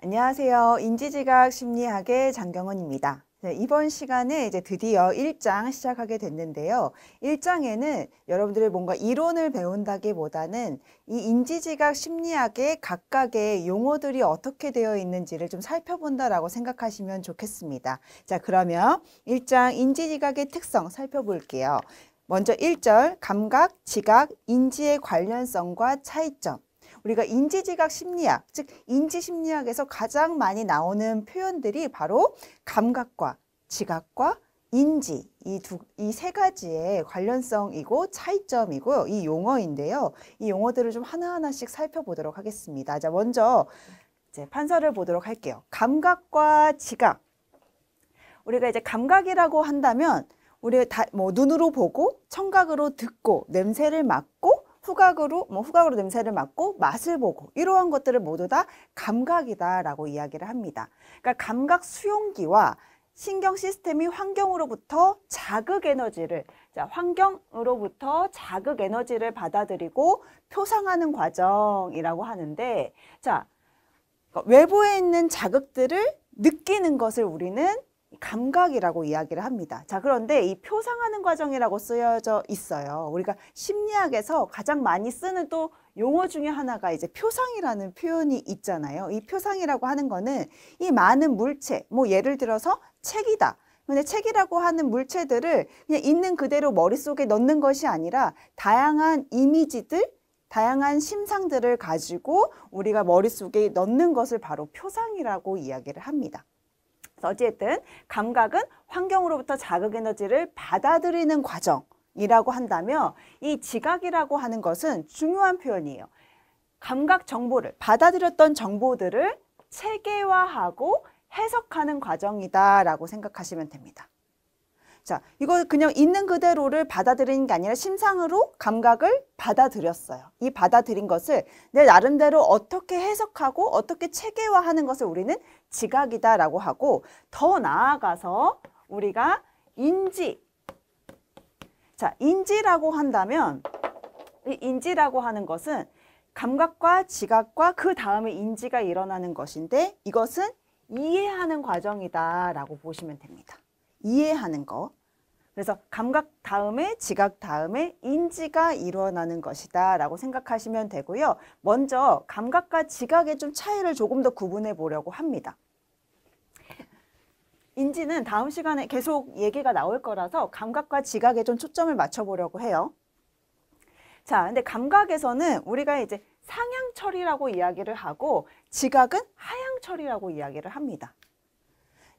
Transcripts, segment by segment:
안녕하세요. 인지지각 심리학의 장경은입니다. 이번 시간에 이제 드디어 1장 시작하게 됐는데요. 1장에는 여러분들이 뭔가 이론을 배운다기보다는 이 인지지각 심리학의 각각의 용어들이 어떻게 되어 있는지를 좀 살펴본다라고 생각하시면 좋겠습니다. 자, 그러면 1장 인지지각의 특성 살펴볼게요. 먼저 1절 감각, 지각, 인지의 관련성과 차이점. 우리가 인지지각 심리학, 즉 인지심리학에서 가장 많이 나오는 표현들이 바로 감각과 지각과 인지, 이 세 가지의 관련성이고 차이점이고 이 용어인데요. 이 용어들을 좀 하나하나씩 살펴보도록 하겠습니다. 자, 먼저 이제 판서를 보도록 할게요. 감각과 지각. 우리가 이제 감각이라고 한다면 우리가 눈으로 보고, 청각으로 듣고, 냄새를 맡고, 후각으로 냄새를 맡고 맛을 보고 이러한 것들을 모두 다 감각이다라고 이야기를 합니다. 그러니까 감각 수용기와 신경 시스템이 환경으로부터 자극 에너지를 받아들이고 표상하는 과정이라고 하는데, 자, 외부에 있는 자극들을 느끼는 것을 우리는 감각이라고 이야기를 합니다. 자, 그런데 이 표상하는 과정이라고 쓰여져 있어요. 우리가 심리학에서 가장 많이 쓰는 또 용어 중에 하나가 이제 표상이라는 표현이 있잖아요. 이 표상이라고 하는 거는 이 많은 물체, 예를 들어서 책이다. 근데 책이라고 하는 물체들을 그냥 있는 그대로 머릿속에 넣는 것이 아니라 다양한 이미지들, 다양한 심상들을 가지고 우리가 머릿속에 넣는 것을 바로 표상이라고 이야기를 합니다. 어쨌든 감각은 환경으로부터 자극 에너지를 받아들이는 과정이라고 한다면 이 지각이라고 하는 것은 중요한 표현이에요. 감각 정보를 받아들였던 정보들을 체계화하고 해석하는 과정이다라고 생각하시면 됩니다. 자, 이거 그냥 있는 그대로를 받아들이는 게 아니라 심상으로 감각을 받아들였어요. 이 받아들인 것을 내 나름대로 어떻게 해석하고 어떻게 체계화하는 것을 우리는 지각이다라고 하고, 더 나아가서 우리가 인지. 자, 인지라고 한다면 이 인지라고 하는 것은 감각과 지각과 그 다음에 인지가 일어나는 것인데, 이것은 이해하는 과정이다라고 보시면 됩니다. 이해하는 거. 그래서 감각 다음에 지각 다음에 인지가 일어나는 것이다 라고 생각하시면 되고요. 먼저 감각과 지각의 좀 차이를 조금 더 구분해 보려고 합니다. 인지는 다음 시간에 계속 얘기가 나올 거라서 감각과 지각에 좀 초점을 맞춰 보려고 해요. 자, 근데 감각에서는 우리가 이제 상향처리라고 이야기를 하고 지각은 하향처리라고 이야기를 합니다.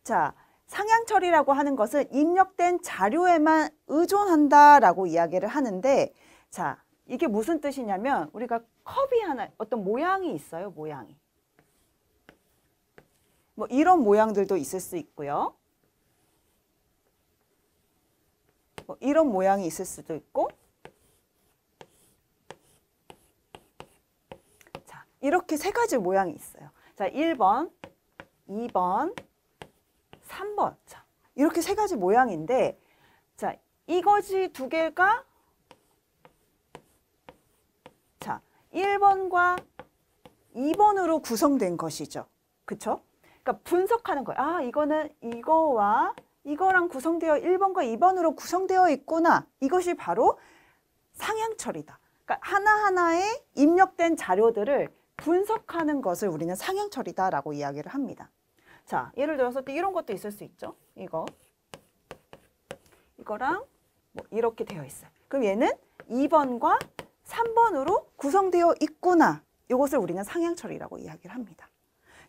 자, 상향처리라고 하는 것은 입력된 자료에만 의존한다라고 이야기를 하는데, 자, 이게 무슨 뜻이냐면 우리가 컵이 하나, 어떤 모양이 있어요, 모양이. 이런 모양들도 있을 수 있고요. 이런 모양이 있을 수도 있고. 자, 이렇게 세 가지 모양이 있어요. 자, 1번, 2번, 3번. 자, 이렇게 세 가지 모양인데, 자, 이것이 두 개가, 자, 1번과 2번으로 구성된 것이죠. 그쵸? 그러니까 분석하는 거예요. 아, 이거는 이거와 이거랑 구성되어 1번과 2번으로 구성되어 있구나. 이것이 바로 상향처리다. 그러니까 하나하나의 입력된 자료들을 분석하는 것을 우리는 상향처리다라고 이야기를 합니다. 자, 예를 들어서 또 이런 것도 있을 수 있죠. 이거랑 이렇게 되어 있어요. 그럼 얘는 2번과 3번으로 구성되어 있구나. 이것을 우리는 상향처리라고 이야기를 합니다.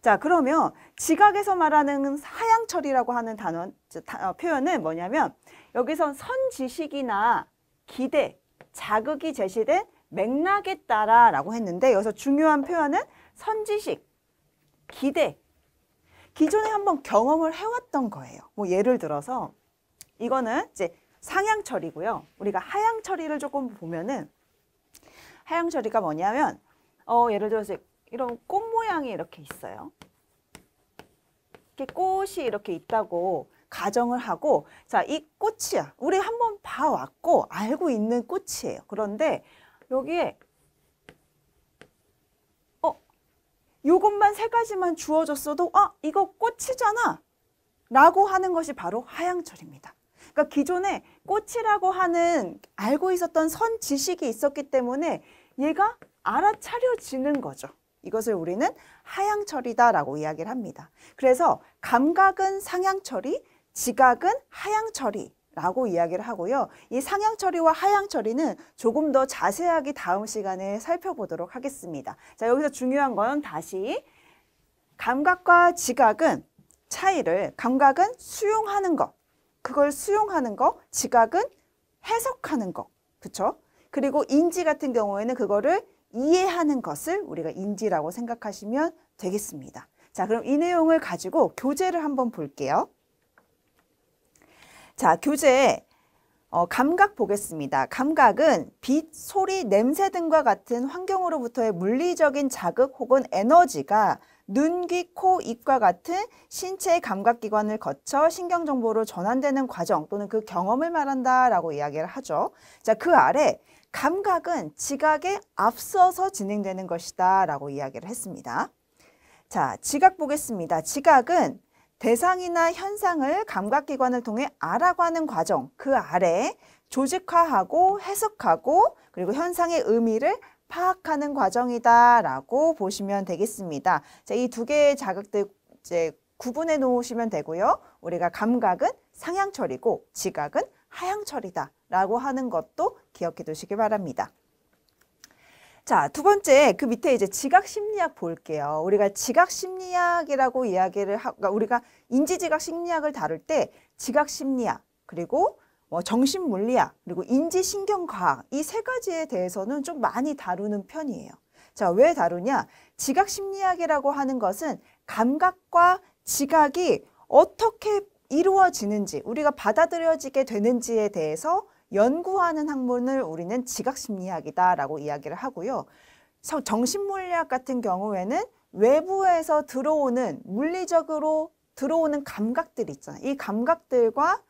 자, 그러면 지각에서 말하는 하향처리라고 하는 표현은 뭐냐면, 여기선 선지식이나 기대, 자극이 제시된 맥락에 따라 라고 했는데, 여기서 중요한 표현은 선지식, 기대, 기존에 한번 경험을 해왔던 거예요. 예를 들어서 이거는 이제 상향 처리고요. 우리가 하향 처리를 조금 보면은, 하향 처리가 뭐냐면 예를 들어서 이런 꽃 모양이 이렇게 있어요. 이렇게 꽃이 이렇게 있다고 가정을 하고, 자, 이 꽃이야. 우리 한번 봐왔고 알고 있는 꽃이에요. 그런데 여기에 요것만 세 가지만 주어졌어도 이거 꽃이잖아 라고 하는 것이 바로 하향철입니다. 그러니까 기존에 꽃이라고 하는 알고 있었던 선 지식이 있었기 때문에 얘가 알아차려지는 거죠. 이것을 우리는 하향처리다라고 이야기를 합니다. 그래서 감각은 상향처리, 지각은 하향처리라고 이야기를 하고요. 이 상향처리와 하향처리는 조금 더 자세하게 다음 시간에 살펴보도록 하겠습니다. 자, 여기서 중요한 건 다시 감각과 지각은 차이를, 감각은 수용하는 것, 그걸 수용하는 거, 지각은 해석하는 거, 그쵸? 그리고 인지 같은 경우에는 그거를 이해하는 것을 우리가 인지라고 생각하시면 되겠습니다. 자, 그럼 이 내용을 가지고 교재를 한번 볼게요. 자, 교재 감각 보겠습니다. 감각은 빛, 소리, 냄새 등과 같은 환경으로부터의 물리적인 자극 혹은 에너지가 눈, 귀, 코, 입과 같은 신체의 감각기관을 거쳐 신경정보로 전환되는 과정 또는 그 경험을 말한다라고 이야기를 하죠. 자, 그 아래 감각은 지각에 앞서서 진행되는 것이다 라고 이야기를 했습니다. 자, 지각 보겠습니다. 지각은 대상이나 현상을 감각기관을 통해 알아가는 과정, 그 아래 조직화하고 해석하고 그리고 현상의 의미를 파악하는 과정이다 라고 보시면 되겠습니다. 자, 이 두 개의 자극들 이제 구분해 놓으시면 되고요. 우리가 감각은 상향처리고 지각은 하향처리다 라고 하는 것도 기억해 두시기 바랍니다. 자, 두 번째 그 밑에 이제 지각심리학 볼게요. 우리가 지각심리학이라고 이야기를 그러니까 우리가 인지지각심리학을 다룰 때 지각심리학 그리고 정신물리학 그리고 인지신경과학 이 세 가지에 대해서는 좀 많이 다루는 편이에요. 자, 왜 다루냐? 지각심리학이라고 하는 것은 감각과 지각이 어떻게 이루어지는지 우리가 받아들여지게 되는지에 대해서 연구하는 학문을 우리는 지각심리학이다라고 이야기를 하고요. 정신물리학 같은 경우에는 외부에서 들어오는 물리적으로 들어오는 감각들 있잖아요. 이 감각들과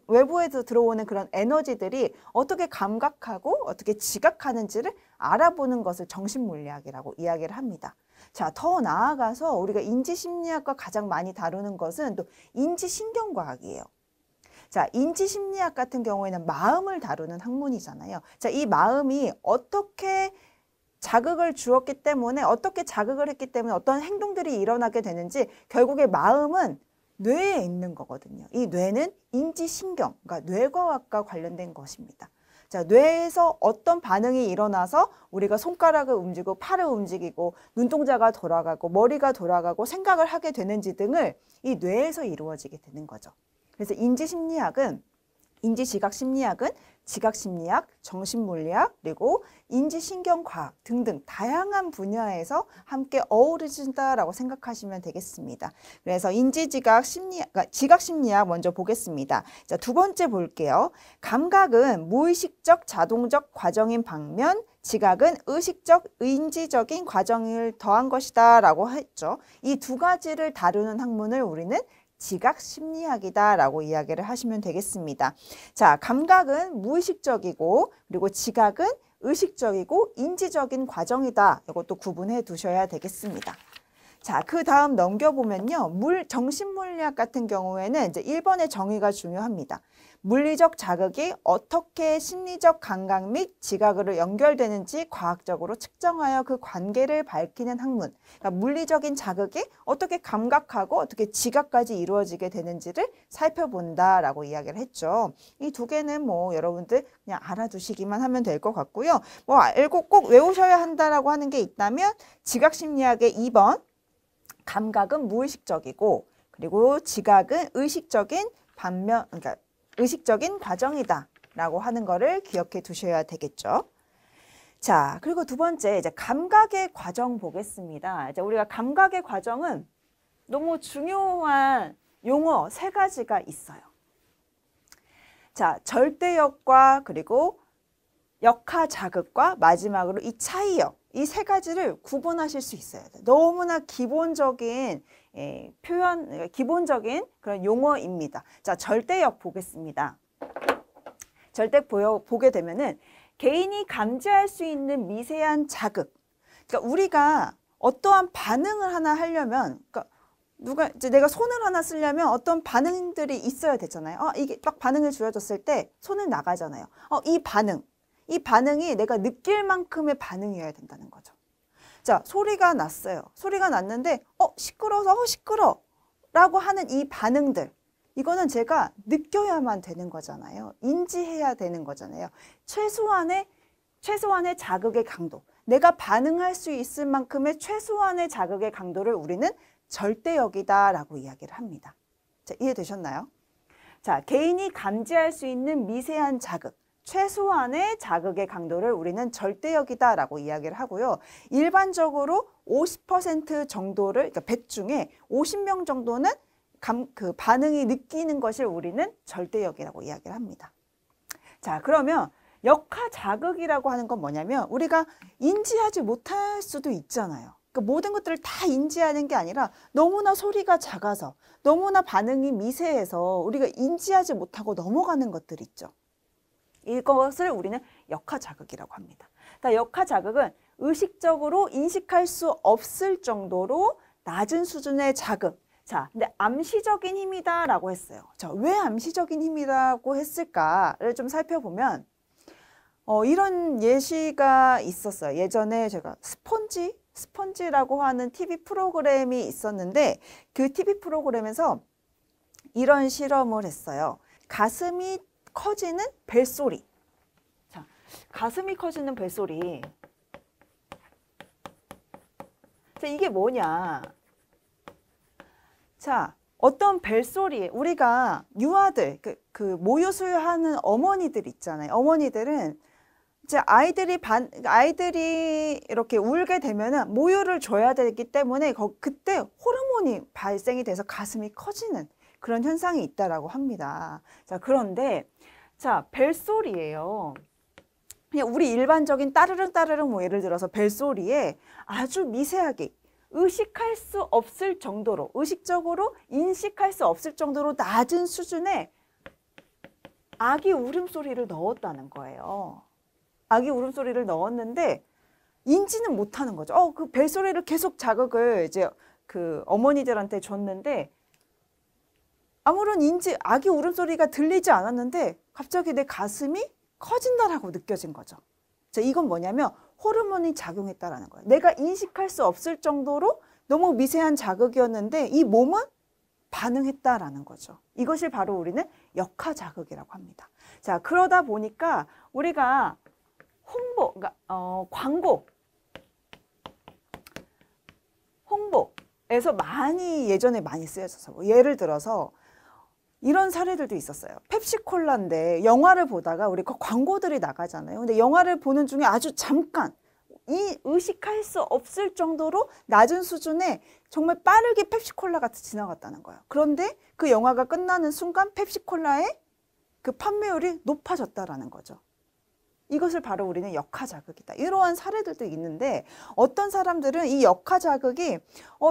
외부에서 들어오는 그런 에너지들이 어떻게 감각하고 어떻게 지각하는지를 알아보는 것을 정신물리학이라고 이야기를 합니다. 자, 더 나아가서 우리가 인지심리학과 가장 많이 다루는 것은 또 인지신경과학이에요. 자, 인지심리학 같은 경우에는 마음을 다루는 학문이잖아요. 자, 이 마음이 어떻게 자극을 주었기 때문에 어떻게 자극을 했기 때문에 어떤 행동들이 일어나게 되는지 결국에 마음은 뇌에 있는 거거든요. 이 뇌는 인지신경, 그러니까 뇌과학과 관련된 것입니다. 자, 뇌에서 어떤 반응이 일어나서 우리가 손가락을 움직이고 팔을 움직이고 눈동자가 돌아가고 머리가 돌아가고 생각을 하게 되는지 등을 이 뇌에서 이루어지게 되는 거죠. 그래서 인지지각심리학은 지각심리학, 정신물리학, 그리고 인지신경과학 등등 다양한 분야에서 함께 어우러진다라고 생각하시면 되겠습니다. 그래서 지각심리학 먼저 보겠습니다. 자, 두 번째 볼게요. 감각은 무의식적 자동적 과정인 반면 지각은 의식적 인지적인 과정을 더한 것이다 라고 했죠. 이 두 가지를 다루는 학문을 우리는 지각심리학이다라고 이야기를 하시면 되겠습니다. 자, 감각은 무의식적이고 그리고 지각은 의식적이고 인지적인 과정이다. 이것도 구분해 두셔야 되겠습니다. 자, 그 다음 넘겨보면요. 정신물리학 같은 경우에는 이제 1번의 정의가 중요합니다. 물리적 자극이 어떻게 심리적 감각 및 지각으로 연결되는지 과학적으로 측정하여 그 관계를 밝히는 학문. 그러니까 물리적인 자극이 어떻게 감각하고 어떻게 지각까지 이루어지게 되는지를 살펴본다라고 이야기를 했죠. 이 두 개는 뭐 여러분들 그냥 알아두시기만 하면 될 것 같고요. 뭐 알고 꼭 외우셔야 한다라고 하는 게 있다면 지각심리학의 2번 감각은 무의식적이고 그리고 지각은 의식적인 그러니까 의식적인 과정이다 라고 하는 거를 기억해 두셔야 되겠죠. 자, 그리고 두 번째 이제 감각의 과정 보겠습니다. 이제 우리가 감각의 과정은 너무 중요한 용어 세 가지가 있어요. 자, 절대역과 그리고 역하 자극과 마지막으로 이 차이역, 이 세 가지를 구분하실 수 있어야 돼요. 너무나 기본적인 표현, 기본적인 그런 용어입니다. 자, 절대역 보겠습니다. 절대역 보게 되면은 개인이 감지할 수 있는 미세한 자극. 그러니까 우리가 어떠한 반응을 하나 하려면, 그러니까 이제 내가 손을 하나 쓰려면 어떤 반응들이 있어야 되잖아요. 이게 딱 반응을 주어졌을 때 손을 나가잖아요. 이 반응이 내가 느낄 만큼의 반응이어야 된다는 거죠. 자, 소리가 났어요. 소리가 났는데, 시끄러워서, 시끄러. 라고 하는 이 반응들. 이거는 제가 느껴야만 되는 거잖아요. 인지해야 되는 거잖아요. 최소한의 자극의 강도. 내가 반응할 수 있을 만큼의 최소한의 자극의 강도를 우리는 절대역이다라고 이야기를 합니다. 자, 이해되셨나요? 자, 개인이 감지할 수 있는 미세한 자극. 최소한의 자극의 강도를 우리는 절대역이다라고 이야기를 하고요. 일반적으로 50% 정도를, 그러니까 100 중에 50명 정도는 그 반응이 느끼는 것을 우리는 절대역이라고 이야기를 합니다. 자, 그러면 역하 자극이라고 하는 건 뭐냐면 우리가 인지하지 못할 수도 있잖아요. 그러니까 모든 것들을 다 인지하는 게 아니라 너무나 소리가 작아서 너무나 반응이 미세해서 우리가 인지하지 못하고 넘어가는 것들 있죠. 이것을 우리는 역하 자극이라고 합니다. 역하 자극은 의식적으로 인식할 수 없을 정도로 낮은 수준의 자극. 자, 근데 암시적인 힘이다라고 했어요. 자, 왜 암시적인 힘이라고 했을까를 좀 살펴보면 이런 예시가 있었어요. 예전에 제가 스펀지라고 하는 TV 프로그램이 있었는데 그 TV 프로그램에서 이런 실험을 했어요. 가슴이 커지는 벨소리. 자, 가슴이 커지는 벨소리. 자, 이게 뭐냐? 자, 어떤 벨소리, 우리가 유아들, 그 모유 수유하는 어머니들 있잖아요. 어머니들은 이제 아이들이 이렇게 울게 되면은 모유를 줘야 되기 때문에 그때 호르몬이 발생이 돼서 가슴이 커지는 그런 현상이 있다라고 합니다. 자, 그런데 자, 벨소리예요. 그냥 우리 일반적인 따르릉 뭐 예를 들어서 벨소리에 아주 미세하게 의식할 수 없을 정도로, 의식적으로 인식할 수 없을 정도로 낮은 수준의 아기 울음소리를 넣었다는 거예요. 아기 울음소리를 넣었는데 인지는 못하는 거죠. 그 벨소리를 계속 자극을 이제 그 어머니들한테 줬는데 아무런 아기 울음소리가 들리지 않았는데 갑자기 내 가슴이 커진다라고 느껴진 거죠. 자, 이건 뭐냐면 호르몬이 작용했다라는 거예요. 내가 인식할 수 없을 정도로 너무 미세한 자극이었는데 이 몸은 반응했다라는 거죠. 이것을 바로 우리는 역하 자극이라고 합니다. 자, 그러다 보니까 우리가 그러니까 홍보에서 예전에 많이 쓰여져서 예를 들어서 이런 사례들도 있었어요. 펩시콜라인데 영화를 보다가 우리 광고들이 나가잖아요. 근데 영화를 보는 중에 아주 잠깐 의식할 수 없을 정도로 낮은 수준의 정말 빠르게 펩시콜라가 지나갔다는 거예요. 그런데 그 영화가 끝나는 순간 펩시콜라의 그 판매율이 높아졌다라는 거죠. 이것을 바로 우리는 역하 자극이다. 이러한 사례들도 있는데 어떤 사람들은 이 역하 자극이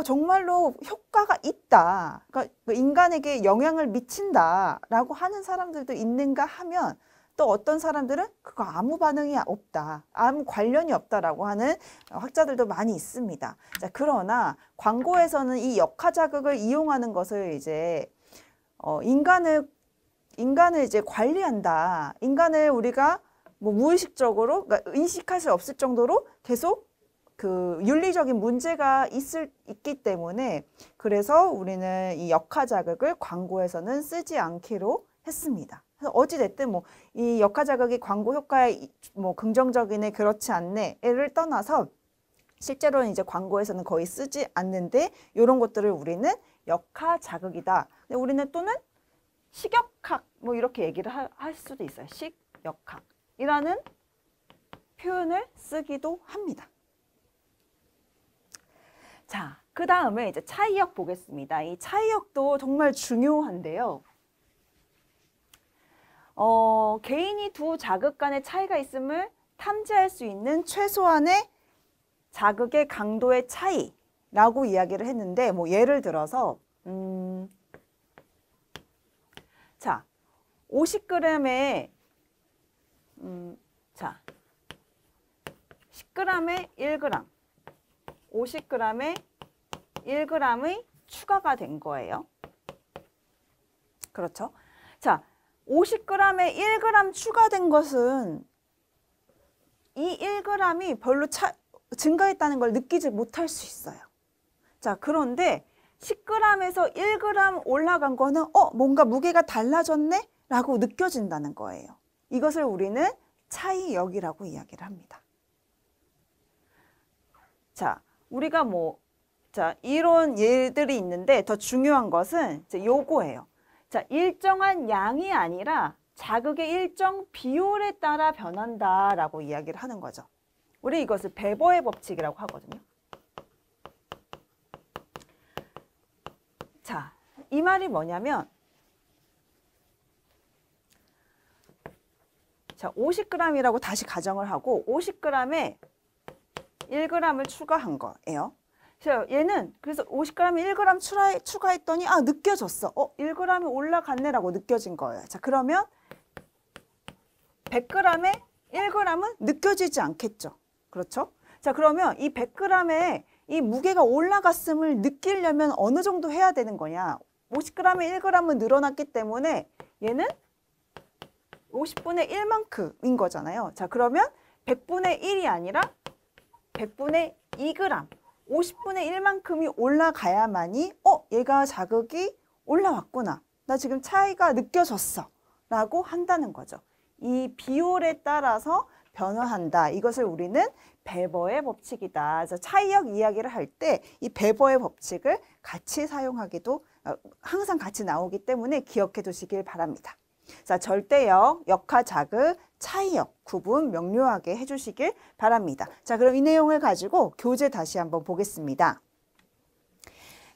정말로 효과가 있다. 그러니까 인간에게 영향을 미친다라고 하는 사람들도 있는가 하면 또 어떤 사람들은 그거 아무 반응이 없다. 아무 관련이 없다라고 하는 학자들도 많이 있습니다. 자, 그러나 광고에서는 이 역하 자극을 이용하는 것을 이제 인간을 이제 관리한다. 인간을 우리가 뭐 무의식적으로, 그러니까 인식할 수 없을 정도로 계속 그 윤리적인 문제가 있기 때문에 그래서 우리는 이 역하 자극을 광고에서는 쓰지 않기로 했습니다. 그래서 어찌됐든 뭐 이 역하 자극이 광고 효과에 뭐 긍정적이네 그렇지 않네를 떠나서 실제로는 이제 광고에서는 거의 쓰지 않는데 이런 것들을 우리는 역하 자극이다. 근데 우리는 또는 식역학 뭐 이렇게 얘기를 할 수도 있어요. 식역학. 이라는 표현을 쓰기도 합니다. 자, 그 다음에 이제 차이역 보겠습니다. 이 차이역도 정말 중요한데요. 개인이 두 자극 간의 차이가 있음을 탐지할 수 있는 최소한의 자극의 강도의 차이라고 이야기를 했는데, 뭐 예를 들어서 자, 50g의 자, 10g에 1g 50g에 1g의 추가가 된 거예요. 그렇죠? 자, 50g에 1g 추가된 것은 이 1g이 별로 증가했다는 걸 느끼지 못할 수 있어요. 자, 그런데 10g에서 1g 올라간 거는 뭔가 무게가 달라졌네? 라고 느껴진다는 거예요. 이것을 우리는 차이역이라고 이야기를 합니다. 자, 우리가 이런 예들이 있는데 더 중요한 것은 이제 요거예요. 자, 일정한 양이 아니라 자극의 일정 비율에 따라 변한다라고 이야기를 하는 거죠. 우리 이것을 베버의 법칙이라고 하거든요. 자, 이 말이 뭐냐면 자, 50g이라고 다시 가정을 하고 50g에 1g을 추가한 거예요. 얘는 그래서 50g에 1g 추가했더니 느껴졌어. 1g이 올라갔네라고 느껴진 거예요. 자, 그러면 100g에 1g은 느껴지지 않겠죠. 그렇죠? 자, 그러면 이 100g에 이 무게가 올라갔음을 느끼려면 어느 정도 해야 되는 거냐? 50g에 1g은 늘어났기 때문에 얘는 50분의 1만큼인 거잖아요. 자, 그러면 100분의 1이 아니라 100분의 2g, 50분의 1만큼이 올라가야만이 얘가 자극이 올라왔구나. 나 지금 차이가 느껴졌어. 라고 한다는 거죠. 이 비율에 따라서 변화한다. 이것을 우리는 베버의 법칙이다. 그래서 차이역 이야기를 할 때 이 베버의 법칙을 같이 사용하기도 항상 같이 나오기 때문에 기억해 두시길 바랍니다. 자, 절대역, 역하 자극, 차이역 구분 명료하게 해주시길 바랍니다. 자, 그럼 이 내용을 가지고 교재 다시 한번 보겠습니다.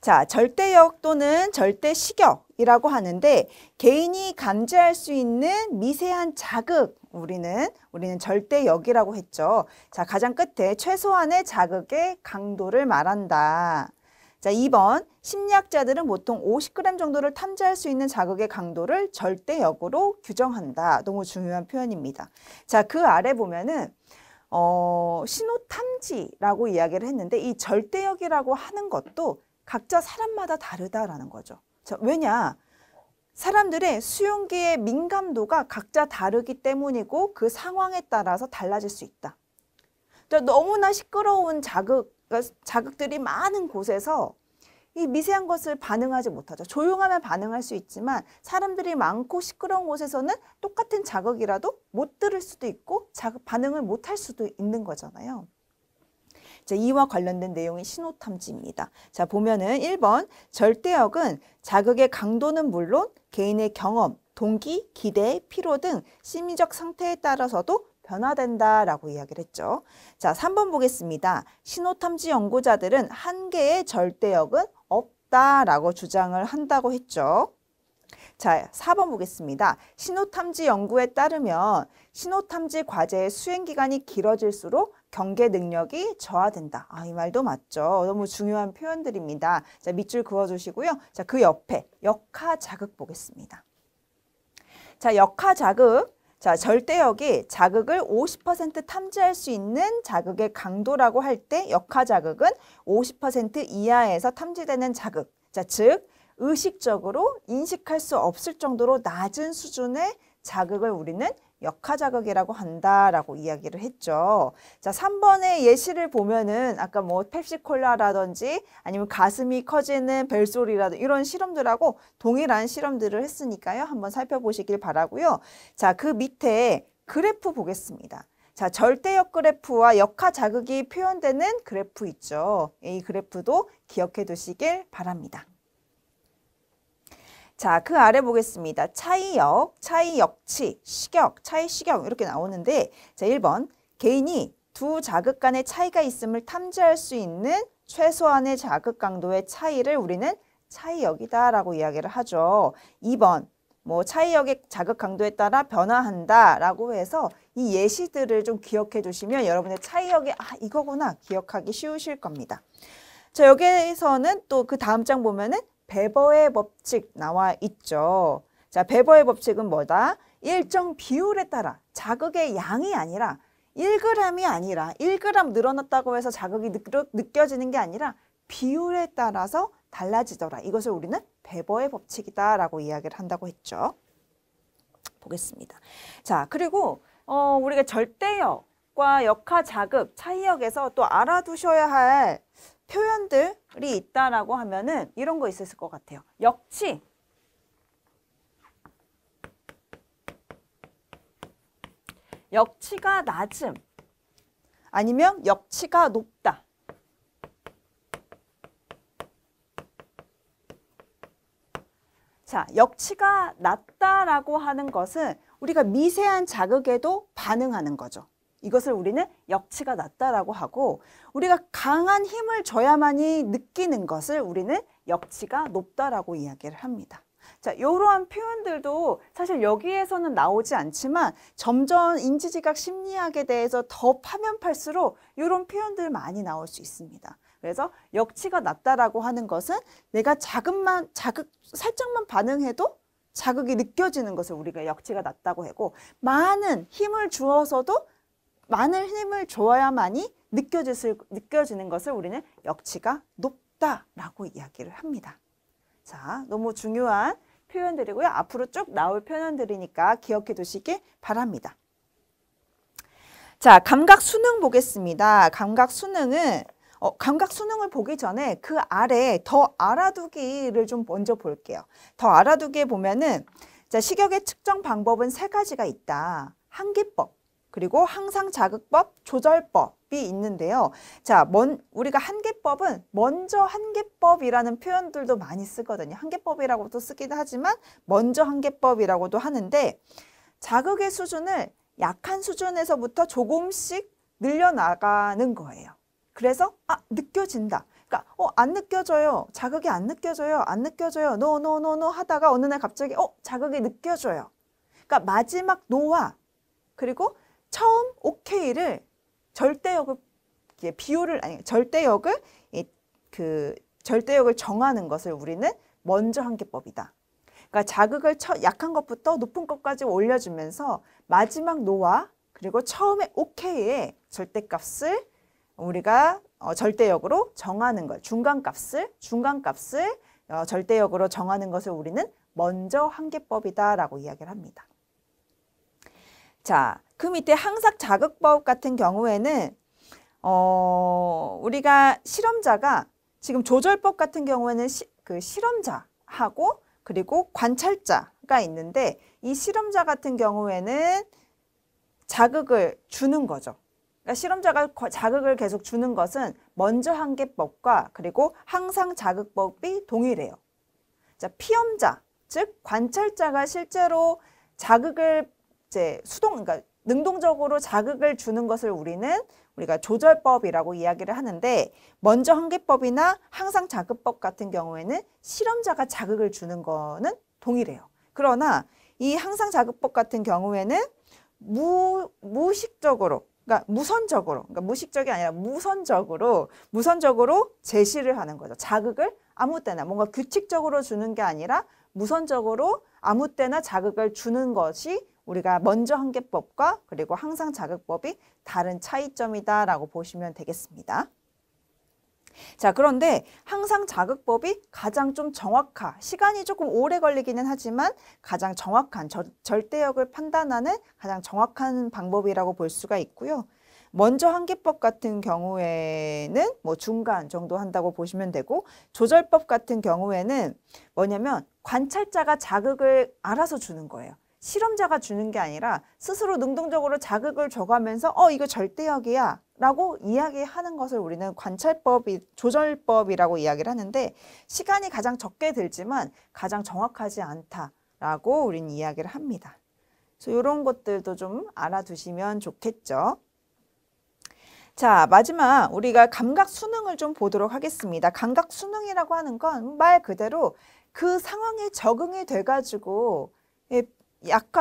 자, 절대역 또는 절대식역이라고 하는데 개인이 감지할 수 있는 미세한 자극, 우리는 절대역이라고 했죠. 자, 가장 끝에 최소한의 자극의 강도를 말한다. 자, 2번 심리학자들은 보통 50g 정도를 탐지할 수 있는 자극의 강도를 절대역으로 규정한다. 너무 중요한 표현입니다. 자, 그 아래 보면은 신호탐지라고 이야기를 했는데 이 절대역이라고 하는 것도 각자 사람마다 다르다라는 거죠. 자, 왜냐? 사람들의 수용기의 민감도가 각자 다르기 때문이고 그 상황에 따라서 달라질 수 있다. 너무나 시끄러운 자극들이 많은 곳에서 이 미세한 것을 반응하지 못하죠. 조용하면 반응할 수 있지만 사람들이 많고 시끄러운 곳에서는 똑같은 자극이라도 못 들을 수도 있고 반응을 못할 수도 있는 거잖아요. 자, 이와 관련된 내용이 신호탐지입니다. 자, 보면은 1번 절대역은 자극의 강도는 물론 개인의 경험, 동기, 기대, 피로 등 심리적 상태에 따라서도 변화된다라고 이야기를 했죠. 자, 3번 보겠습니다. 신호탐지 연구자들은 한 개의 절대역은 없다라고 주장을 한다고 했죠. 자, 4번 보겠습니다. 신호탐지 연구에 따르면 신호탐지 과제의 수행기간이 길어질수록 경계 능력이 저하된다. 이 말도 맞죠. 너무 중요한 표현들입니다. 자, 밑줄 그어주시고요. 자, 그 옆에 역하 자극 보겠습니다. 자, 역하 자극. 자, 절대역이 자극을 50% 탐지할 수 있는 자극의 강도라고 할 때 역하 자극은 50% 이하에서 탐지되는 자극. 자, 즉 의식적으로 인식할 수 없을 정도로 낮은 수준의 자극을 우리는 역하 자극이라고 한다라고 이야기를 했죠. 자, 3번의 예시를 보면은 아까 펩시콜라라든지 아니면 가슴이 커지는 벨소리라든지 이런 실험들하고 동일한 실험들을 했으니까요. 한번 살펴보시길 바라고요. 자, 그 밑에 그래프 보겠습니다. 자, 절대역 그래프와 역하 자극이 표현되는 그래프 있죠. 이 그래프도 기억해 두시길 바랍니다. 자, 그 아래 보겠습니다. 차이역, 차이역치, 식역, 차이식역 이렇게 나오는데 자, 1번 개인이 두 자극 간의 차이가 있음을 탐지할 수 있는 최소한의 자극 강도의 차이를 우리는 차이역이다라고 이야기를 하죠. 2번 차이역의 자극 강도에 따라 변화한다라고 해서 이 예시들을 좀 기억해 두시면 여러분의 차이역이 이거구나 기억하기 쉬우실 겁니다. 자, 여기에서는 또 그 다음 장 보면은 베버의 법칙 나와 있죠. 자, 베버의 법칙은 뭐다? 일정 비율에 따라 자극의 양이 아니라 1g이 아니라 1g 늘어났다고 해서 자극이 느껴지는 게 아니라 비율에 따라서 달라지더라. 이것을 우리는 베버의 법칙이다라고 이야기를 한다고 했죠. 보겠습니다. 자, 그리고 우리가 절대역과 역하 자극 차이역에서 또 알아두셔야 할 표현들이 있다라고 하면은 이런 거 있었을 것 같아요. 역치. 역치가 낮음. 아니면 역치가 높다. 자, 역치가 낮다라고 하는 것은 우리가 미세한 자극에도 반응하는 거죠. 이것을 우리는 역치가 낮다라고 하고, 우리가 강한 힘을 줘야만이 느끼는 것을 우리는 역치가 높다라고 이야기를 합니다. 자, 이러한 표현들도 사실 여기에서는 나오지 않지만 점점 인지지각 심리학에 대해서 더 파면 팔수록 이런 표현들 많이 나올 수 있습니다. 그래서 역치가 낮다라고 하는 것은 내가 자극 살짝만 반응해도 자극이 느껴지는 것을 우리가 역치가 낮다고 하고, 많은 힘을 주어서도 많은 힘을 줘야만이 느껴지는 것을 우리는 역치가 높다라고 이야기를 합니다. 자, 너무 중요한 표현들이고요. 앞으로 쭉 나올 표현들이니까 기억해 두시길 바랍니다. 자, 감각 수능 보겠습니다. 감각 수능은 감각 수능을 보기 전에 그 아래 더 알아두기를 좀 먼저 볼게요. 더 알아두기에 보면은, 자, 시격의 측정 방법은 3가지가 있다. 한기법, 그리고 항상자극법, 조절법이 있는데요. 자, 우리가 한계법은 먼저 한계법이라는 표현들도 많이 쓰거든요. 한계법이라고도 쓰기도 하지만 먼저 한계법이라고도 하는데, 자극의 수준을 약한 수준에서부터 조금씩 늘려나가는 거예요. 그래서 느껴진다. 그러니까 안 느껴져요. 자극이 안 느껴져요. 안 느껴져요. 노 하다가 어느 날 갑자기 자극이 느껴져요. 그러니까 마지막 노와 그리고 처음 오케이를 절대역을 절대역을 정하는 것을 우리는 먼저 한계법이다. 그러니까 자극을 약한 것부터 높은 것까지 올려주면서 마지막 노와 그리고 처음에 오케이의 절대값을 우리가 절대역으로 정하는 것, 중간값을 절대역으로 정하는 것을 우리는 먼저 한계법이다라고 이야기를 합니다. 자, 그 밑에 항상자극법 같은 경우에는 우리가 실험자가 지금 조절법 같은 경우에는 그 실험자하고 그리고 관찰자가 있는데, 이 실험자 같은 경우에는 자극을 주는 거죠. 그러니까 실험자가 자극을 계속 주는 것은 먼저 한계법과 그리고 항상자극법이 동일해요. 자, 피험자, 즉 관찰자가 실제로 자극을 그러니까 능동적으로 자극을 주는 것을 우리가 조절법이라고 이야기를 하는데, 먼저 한계법이나 항상자극법 같은 경우에는 실험자가 자극을 주는 거는 동일해요. 그러나 이 항상자극법 같은 경우에는 무의식적으로, 그러니까 무식적이 아니라 무선적으로 제시를 하는 거죠. 자극을 아무 때나, 뭔가 규칙적으로 주는 게 아니라 무선적으로 아무 때나 자극을 주는 것이 우리가 먼저 한계법과 그리고 항상자극법이 다른 차이점이다라고 보시면 되겠습니다. 자, 그런데 항상자극법이 가장 좀 시간이 조금 오래 걸리기는 하지만 가장 정확한 절대역을 판단하는 가장 정확한 방법이라고 볼 수가 있고요. 먼저 한계법 같은 경우에는 중간 정도 한다고 보시면 되고, 조절법 같은 경우에는 뭐냐면 관찰자가 자극을 알아서 주는 거예요. 실험자가 주는 게 아니라 스스로 능동적으로 자극을 줘가면서 이거 절대역이야 라고 이야기하는 것을 우리는 조절법이라고 이야기를 하는데, 시간이 가장 적게 들지만 가장 정확하지 않다라고 우리는 이야기를 합니다. 그래서 이런 것들도 좀 알아두시면 좋겠죠. 자, 마지막 우리가 감각 수능을 좀 보도록 하겠습니다. 감각 수능이라고 하는 건 말 그대로 그 상황에 적응이 돼가지고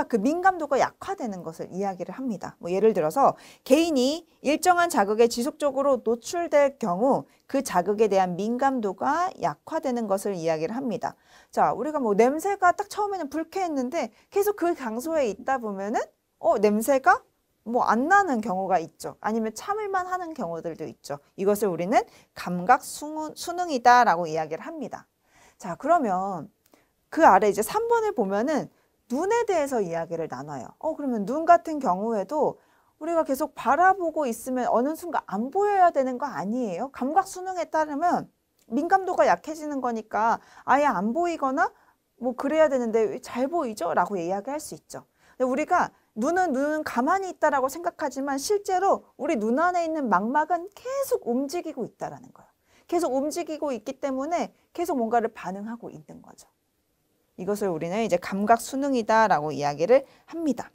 그 민감도가 약화되는 것을 이야기를 합니다. 예를 들어서 개인이 일정한 자극에 지속적으로 노출될 경우 그 자극에 대한 민감도가 약화되는 것을 이야기를 합니다. 자, 우리가 냄새가 딱 처음에는 불쾌했는데 계속 그 장소에 있다 보면은 냄새가 뭐 안 나는 경우가 있죠. 아니면 참을만 하는 경우들도 있죠. 이것을 우리는 감각 수능이다라고 이야기를 합니다. 자, 그러면 그 아래 이제 3번을 보면은 눈에 대해서 이야기를 나눠요. 그러면 눈 같은 경우에도 우리가 계속 바라보고 있으면 어느 순간 안 보여야 되는 거 아니에요? 감각 수능에 따르면 민감도가 약해지는 거니까 아예 안 보이거나 뭐 그래야 되는데 잘 보이죠? 라고 이야기할 수 있죠. 근데 우리가 눈은 가만히 있다라고 생각하지만 실제로 우리 눈 안에 있는 망막은 계속 움직이고 있다라는 거예요. 계속 움직이고 있기 때문에 계속 뭔가를 반응하고 있는 거죠. 이것을 우리는 이제 감각 수능이다라고 이야기를 합니다.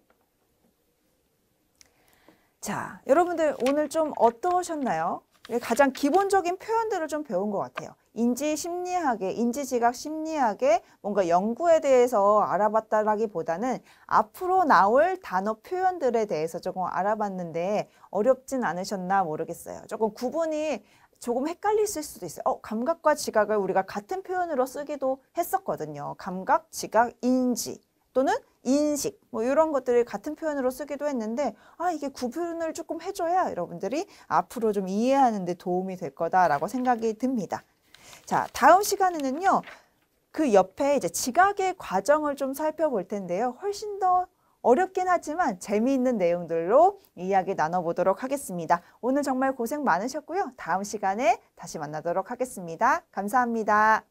자, 여러분들 오늘 좀 어떠셨나요? 가장 기본적인 표현들을 좀 배운 것 같아요. 인지심리학의, 인지지각 심리학의 뭔가 연구에 대해서 알아봤다라기보다는 앞으로 나올 단어 표현들에 대해서 조금 알아봤는데 어렵진 않으셨나 모르겠어요. 조금 구분이 조금 헷갈리실 수도 있어요. 감각과 지각을 우리가 같은 표현으로 쓰기도 했었거든요. 감각, 지각, 인지 또는 인식 뭐 이런 것들을 같은 표현으로 쓰기도 했는데 이게 구분을 조금 해줘야 여러분들이 앞으로 좀 이해하는 데 도움이 될 거다라고 생각이 듭니다. 자, 다음 시간에는요. 그 옆에 이제 지각의 과정을 좀 살펴볼 텐데요. 훨씬 더 어렵긴 하지만 재미있는 내용들로 이야기 나눠보도록 하겠습니다. 오늘 정말 고생 많으셨고요. 다음 시간에 다시 만나도록 하겠습니다. 감사합니다.